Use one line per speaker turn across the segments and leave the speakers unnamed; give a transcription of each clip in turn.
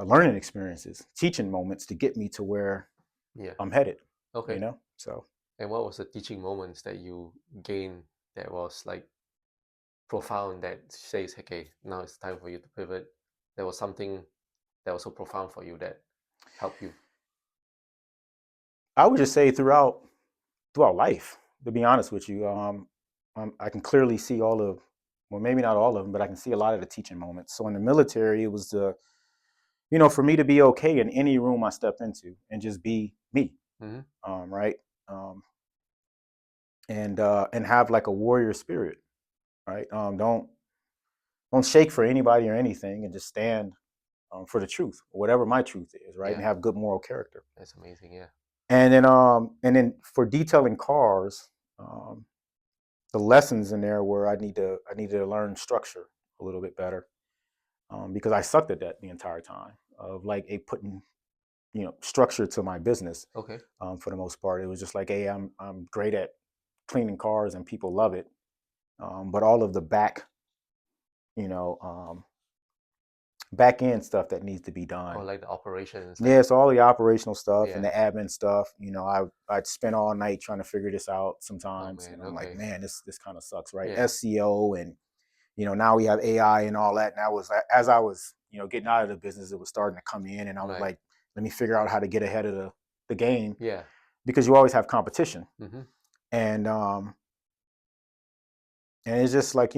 learning experiences, teaching moments to get me to where
Yeah.
I'm headed.
Okay.
So
And what was the teaching moments that you gained that was like profound that says, okay, now it's time for you to pivot? There was something that was so profound for you that helped you.
I would just say throughout life, to be honest with you, I can clearly see all of, well, maybe not all of them, but I can see a lot of the teaching moments. So in the military, it was for me to be okay in any room I step into and just be me,
Mm-hmm.
right? Um, and have like a warrior spirit, right? Don't shake for anybody or anything, and just stand for the truth, whatever my truth is, right? And
Yeah,
have good moral character.
that's amazing. Yeah.
And then for detailing cars, um, the lessons in there were I needed to learn structure a little bit better, because I sucked at that the entire time of like putting structure to my business.
Okay.
For the most part, it was just like, hey, I'm great at cleaning cars and people love it, but all of the you know um, back end stuff that needs to be
Or
done.
like the operations, like
Yeah, so all the operational stuff and
yeah.
the admin stuff, I'd spend all night trying to figure this out
Oh
sometimes,
man.
and I'm like,
Okay.
man, this kind of sucks, right?
Yeah.
SEO, and now we have AI and all that. And I was as I was getting out of the business, it was starting to come in, and I was
Right.
like, let me figure out how to get ahead of the game,
Yeah.
because you always have competition,
Mm-hmm.
and it's just like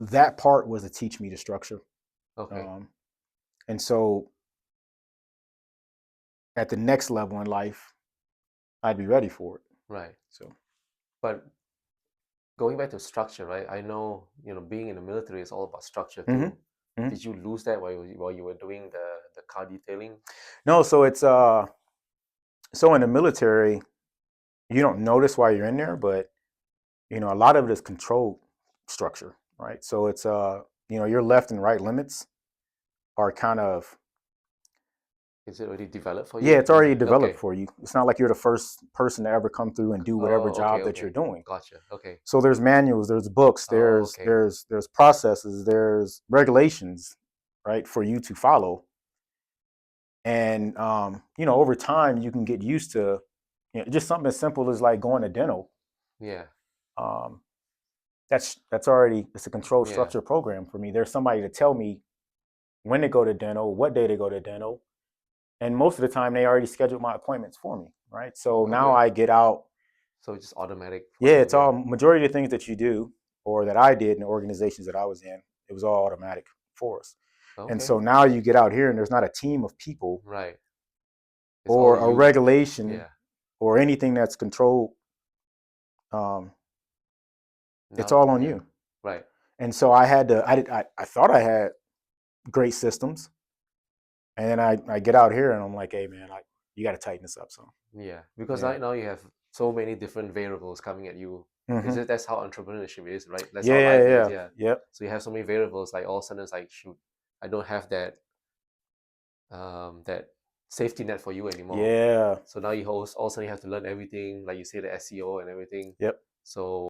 that part was to teach me the structure,
Okay.
um, and so at the next level in life, I'd be ready for it.
Right.
So.
But going back to structure, right? I know, being in the military is all about structure
hmm
too.
hmm
Did you lose that while you were doing the car detailing?
No, so in the military, you don't notice while you're in there, but a lot of it is controlled structure, right? So it's your left and right limits are kind of,
Is it already developed for
yeah,
you?
it's already developed
Okay.
for you. It's not like you're the first person to ever come through and do whatever
Oh, okay,
job that you're
okay.
doing.
Gotcha. Okay.
So there's manuals, there's books,
Oh,
there's
okay.
there's there's processes, there's regulations, right, for you to follow. And over time you can get used to just something as simple as like going to dental.
Yeah.
Um, that's already, it's a controlled
Yeah.
structure program for me. There's somebody to tell me when to go to dental, what day to go to dental, and most of the time they already scheduled my appointments for me, right? So now
Okay.
I get out.
So it's just automatic for
Yeah,
you.
it's
Yeah.
all, majority of the things that you do or that I did in the organizations that I was in, it was all automatic for us. And
Okay.
so now you get out here and there's not a team of people
Right. It's all
or a
you.
regulation
Yeah.
or anything that's controlled. Um, it's
Now,
all on
yeah.
you.
Right.
And so I thought I had great systems. And then I get out here and I'm like, hey man, you got to tighten this up. So
Yeah. Because
yeah.
right now you have so many different variables coming at you. Is
hmm
it That's how entrepreneurship is, right? That's how
Yeah,
life is.
yeah,
Yeah.
yep,
So you have so many variables. Like all of a sudden, it's like, shoot, I don't have that safety net for you anymore.
yeah,
So now you all of a sudden you have to learn everything, like you say, the SEO and everything.
yep.
So